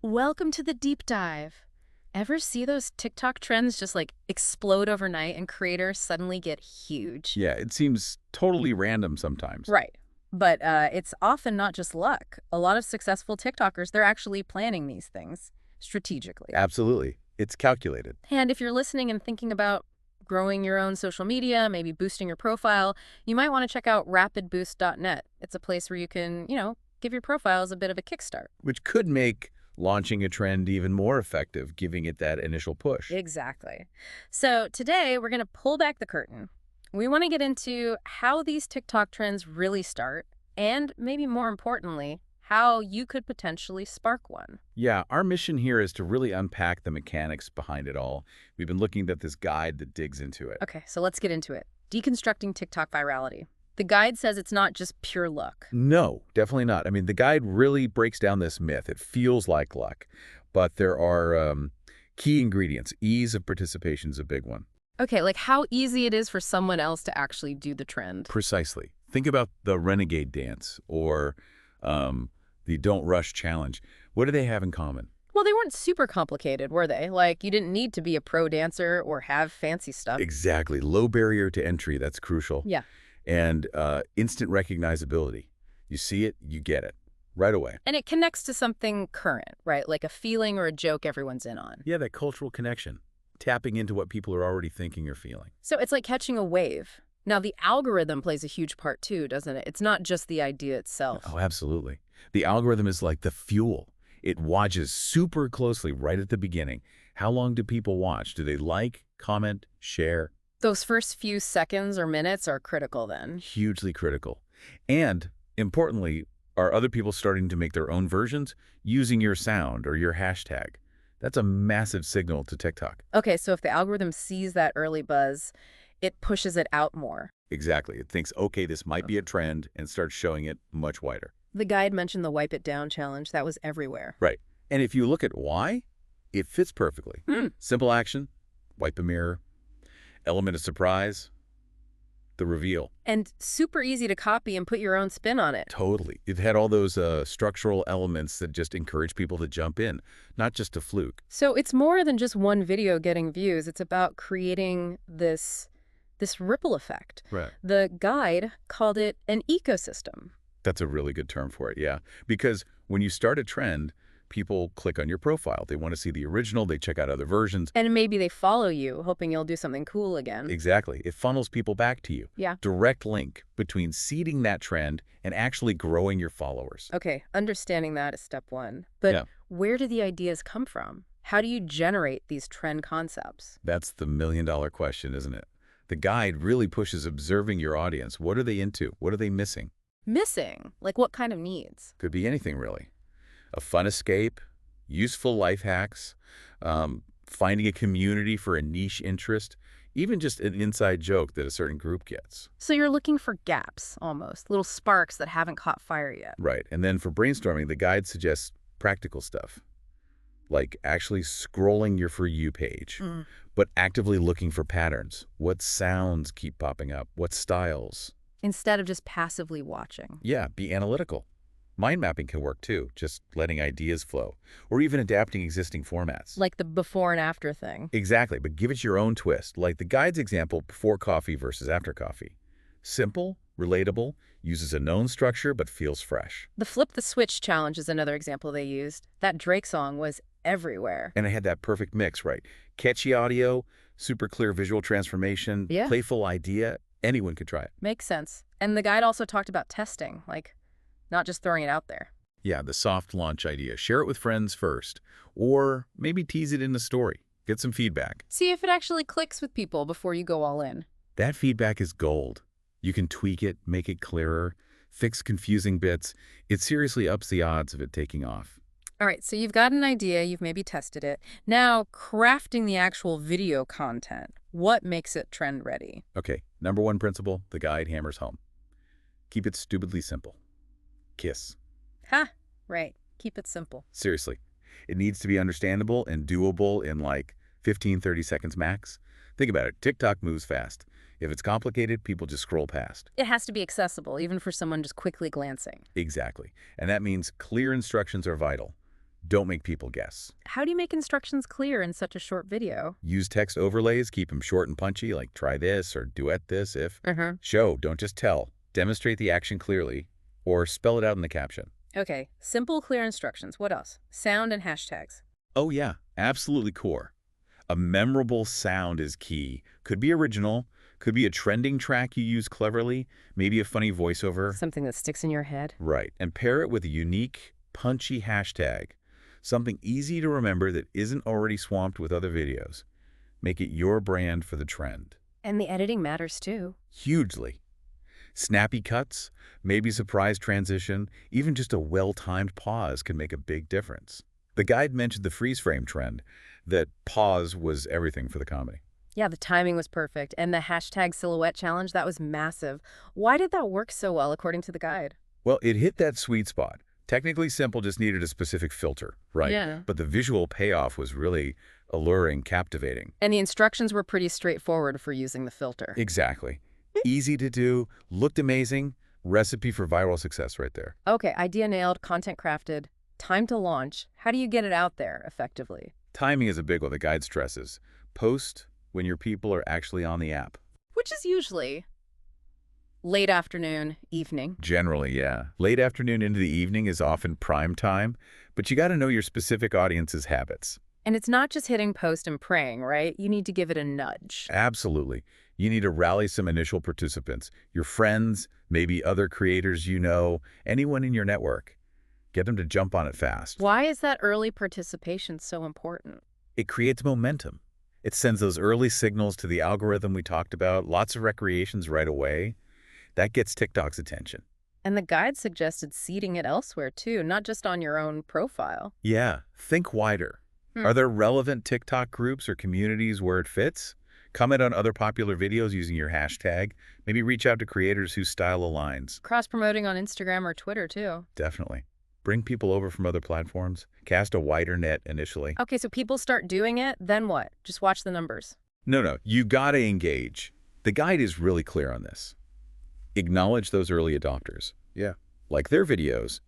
Welcome to the deep dive. Ever see those TikTok trends just like explode overnight and creators suddenly get huge? Yeah, it seems totally random sometimes. Right. But it's often not just luck. A lot of successful TikTokers, they're actually planning these things strategically. Absolutely. It's calculated. And if you're listening and thinking about growing your own social media, maybe boosting your profile, you might want to check out rapidboost.net. It's a place where you can, give your profiles a bit of a kickstart. Which could make launching a trend even more effective, giving it that initial push. Exactly. So today we're going to pull back the curtain. We want to get into how these TikTok trends really start, and maybe more importantly, how you could potentially spark one. Yeah, our mission here is to really unpack the mechanics behind it all. We've been looking at this guide that digs into it. Okay, so let's get into it. Deconstructing TikTok virality. The guide says it's not just pure luck. No, definitely not. I mean, the guide really breaks down this myth. It feels like luck, but there are key ingredients. Ease of participation is a big one. Okay, like how easy it is for someone else to actually do the trend. Precisely. Think about the renegade dance or the don't rush challenge. What do they have in common? Well, they weren't super complicated, were they? Like, you didn't need to be a pro dancer or have fancy stuff. Exactly. Low barrier to entry. That's crucial. Yeah. And instant recognizability. You see it, you get it right away. And it connects to something current, right? Like a feeling or a joke everyone's in on. Yeah, that cultural connection. Tapping into what people are already thinking or feeling. So it's like catching a wave. Now, the algorithm plays a huge part too, doesn't it? It's not just the idea itself. Oh, absolutely. The algorithm is like the fuel. It watches super closely right at the beginning. How long do people watch? Do they like, comment, share? Those first few seconds or minutes are critical then. Hugely critical. And importantly, are other people starting to make their own versions using your sound or your hashtag? That's a massive signal to TikTok. Okay, so if the algorithm sees that early buzz, it pushes it out more. Exactly. It thinks, okay, this might be a trend and starts showing it much wider. The guide mentioned the Wipe It Down challenge. That was everywhere. Right. And if you look at why, it fits perfectly. Mm. Simple action, wipe a mirror, element of surprise, the reveal. And super easy to copy and put your own spin on it. Totally. It had all those structural elements that just encourage people to jump in, not just a fluke. So it's more than just one video getting views. It's about creating this ripple effect. Right. The guide called it an ecosystem. That's a really good term for it, yeah. Because when you start a trend, people click on your profile. They want to see the original. They check out other versions. And maybe they follow you, hoping you'll do something cool again. Exactly. It funnels people back to you. Yeah. Direct link between seeding that trend and actually growing your followers. Okay, understanding that is step one. But Yeah. where do the ideas come from? How do you generate these trend concepts? That's the million-dollar question, isn't it? The guide really pushes observing your audience. What are they into? What are they missing? Missing? Like what kind of needs? Could be anything, really. A fun escape, useful life hacks, finding a community for a niche interest, even just an inside joke that a certain group gets. So you're looking for gaps, almost, little sparks that haven't caught fire yet. Right. And then for brainstorming, the guide suggests practical stuff, like actually scrolling your For You page, Mm. but actively looking for patterns. What sounds keep popping up? What styles? Instead of just passively watching. Yeah, be analytical. Mind mapping can work too, just letting ideas flow, or even adapting existing formats. Like the before and after thing. Exactly, but give it your own twist, like the guide's example before coffee versus after coffee. Simple, relatable, uses a known structure but feels fresh. The Flip the Switch challenge is another example they used. That Drake song was everywhere. And it had that perfect mix, right? Catchy audio, super clear visual transformation, Yeah. playful idea. Anyone could try it. Makes sense. And the guide also talked about testing, like not just throwing it out there. Yeah, the soft launch idea. Share it with friends first, or maybe tease it in the story. Get some feedback. See if it actually clicks with people before you go all in. That feedback is gold. You can tweak it, make it clearer, fix confusing bits. It seriously ups the odds of it taking off. All right, so you've got an idea, you've maybe tested it. Now, crafting the actual video content. What makes it trend ready? Okay, number one principle, the guide hammers home. Keep it stupidly simple. KISS. Ha, right. Keep it simple. Seriously. It needs to be understandable and doable in like 15, 30 seconds max. Think about it. TikTok moves fast. If it's complicated, people just scroll past. It has to be accessible, even for someone just quickly glancing. Exactly. And that means clear instructions are vital. Don't make people guess. How do you make instructions clear in such a short video? Use text overlays, keep them short and punchy, like try this or duet this if. Uh-huh. Show, don't just tell. Demonstrate the action clearly or spell it out in the caption. Okay, simple, clear instructions. What else? Sound and hashtags. Oh yeah, absolutely core. A memorable sound is key. Could be original, could be a trending track you use cleverly, maybe a funny voiceover. Something that sticks in your head. Right, and pair it with a unique, punchy hashtag. Something easy to remember that isn't already swamped with other videos. Make it your brand for the trend. And the editing matters too. Hugely. Snappy cuts, maybe surprise transition, even just a well-timed pause can make a big difference. The guide mentioned the freeze frame trend, that pause was everything for the comedy. Yeah, the timing was perfect. And the hashtag silhouette challenge, that was massive. Why did that work so well according to the guide? Well, it hit that sweet spot. Technically simple, just needed a specific filter, right? Yeah. But the visual payoff was really alluring, captivating. And the instructions were pretty straightforward for using the filter. Exactly. Easy to do, looked amazing, recipe for viral success right there. Okay, idea nailed, content crafted, time to launch. How do you get it out there effectively? Timing is a big one the guide stresses. Post when your people are actually on the app. Which is usually late afternoon, evening. Generally, yeah. Late afternoon into the evening is often prime time, but you got to know your specific audience's habits. And it's not just hitting post and praying, right? You need to give it a nudge. Absolutely. You need to rally some initial participants, your friends, maybe other creators you know, anyone in your network. Get them to jump on it fast. Why is that early participation so important? It creates momentum. It sends those early signals to the algorithm we talked about, lots of recreations right away. That gets TikTok's attention. And the guide suggested seeding it elsewhere too, not just on your own profile. Yeah, think wider. Are there relevant TikTok groups or communities where it fits? Comment on other popular videos using your hashtag. Maybe reach out to creators whose style aligns. Cross-promoting on Instagram or Twitter too. Definitely. Bring people over from other platforms. Cast a wider net initially. Okay, so people start doing it, then what? Just watch the numbers. No, you gotta engage. The guide is really clear on this. Acknowledge those early adopters. Yeah. Like their videos.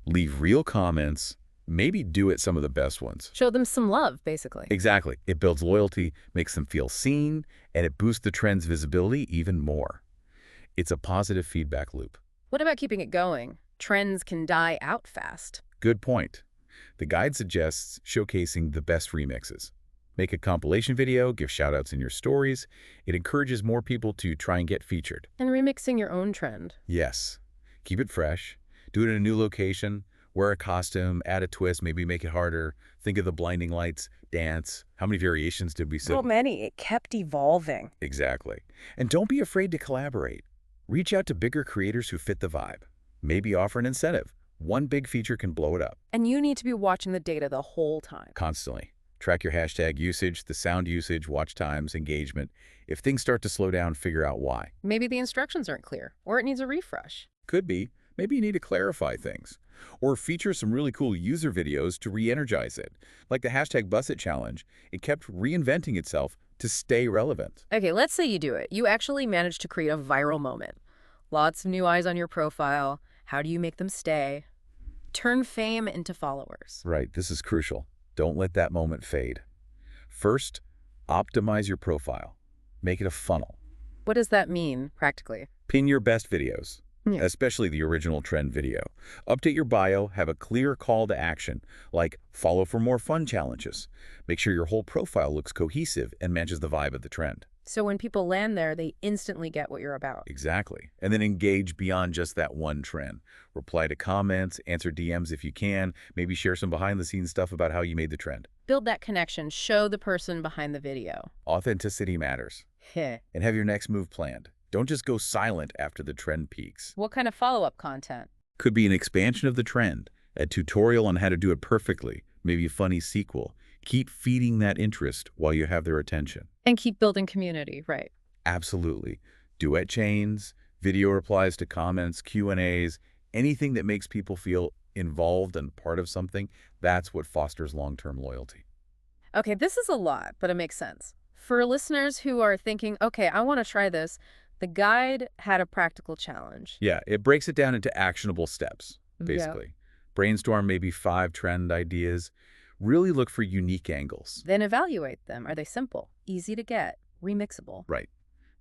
Leave real comments. Maybe do it some of the best ones. Show them some love, basically. Exactly. It builds loyalty, makes them feel seen, and it boosts the trend's visibility even more. It's a positive feedback loop. What about keeping it going? Trends can die out fast. Good point. The guide suggests showcasing the best remixes. Make a compilation video, give shoutouts in your stories. It encourages more people to try and get featured. And remixing your own trend. Yes. Keep it fresh. Do it in a new location. Wear a costume, add a twist, maybe make it harder. Think of the blinding lights, dance. How many variations did we see? So many. It kept evolving. Exactly. And don't be afraid to collaborate. Reach out to bigger creators who fit the vibe. Maybe offer an incentive. One big feature can blow it up. And you need to be watching the data the whole time. Constantly. Track your hashtag usage, the sound usage, watch times, engagement. If things start to slow down, figure out why. Maybe the instructions aren't clear, or it needs a refresh. Could be. Maybe you need to clarify things. Or feature some really cool user videos to re-energize it. Like the hashtag Bussit challenge. It kept reinventing itself to stay relevant. Okay, let's say you do it. You actually managed to create a viral moment. Lots of new eyes on your profile. How do you make them stay? Turn fame into followers. Right, this is crucial. Don't let that moment fade. First, optimize your profile. Make it a funnel. What does that mean, practically? Pin your best videos, Yeah. especially the original trend video. Update your bio, have a clear call to action, like follow for more fun challenges. Make sure your whole profile looks cohesive and matches the vibe of the trend. So when people land there, they instantly get what you're about. Exactly. And then engage beyond just that one trend. Reply to comments, answer DMs if you can, maybe share some behind-the-scenes stuff about how you made the trend. Build that connection. Show the person behind the video. Authenticity matters. Heh. And have your next move planned. Don't just go silent after the trend peaks. What kind of follow-up content? Could be an expansion of the trend, a tutorial on how to do it perfectly, maybe a funny sequel. Keep feeding that interest while you have their attention. And keep building community, right? Absolutely. Duet chains, video replies to comments, Q&As, anything that makes people feel involved and part of something, that's what fosters long-term loyalty. Okay, this is a lot, but it makes sense. For listeners who are thinking, okay, I want to try this, the guide had a practical challenge. Yeah, it breaks it down into actionable steps, Yeah. basically. Brainstorm maybe 5 trend ideas. Really look for unique angles. Then evaluate them. Are they simple, easy to get, remixable? Right.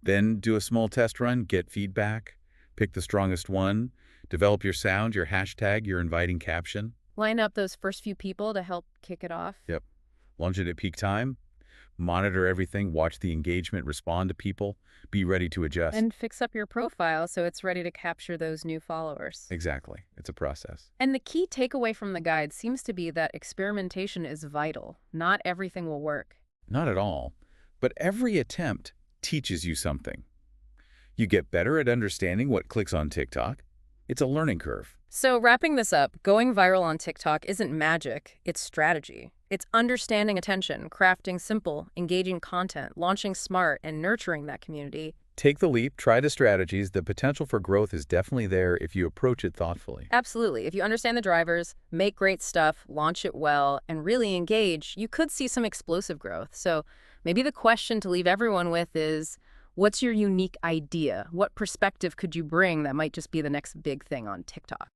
Then do a small test run, get feedback, pick the strongest one, develop your sound, your hashtag, your inviting caption. Line up those first few people to help kick it off. Yep. Launch it at peak time. Monitor everything, watch the engagement, respond to people, be ready to adjust. And fix up your profile so it's ready to capture those new followers. Exactly. It's a process. And the key takeaway from the guide seems to be that experimentation is vital. Not everything will work. Not at all. But every attempt teaches you something. You get better at understanding what clicks on TikTok. It's a learning curve. So wrapping this up, going viral on TikTok isn't magic, it's strategy. It's understanding attention, crafting simple, engaging content, launching smart, and nurturing that community. Take the leap, try the strategies. The potential for growth is definitely there if you approach it thoughtfully. Absolutely. If you understand the drivers, make great stuff, launch it well, and really engage, you could see some explosive growth. So maybe the question to leave everyone with is, what's your unique idea? What perspective could you bring that might just be the next big thing on TikTok?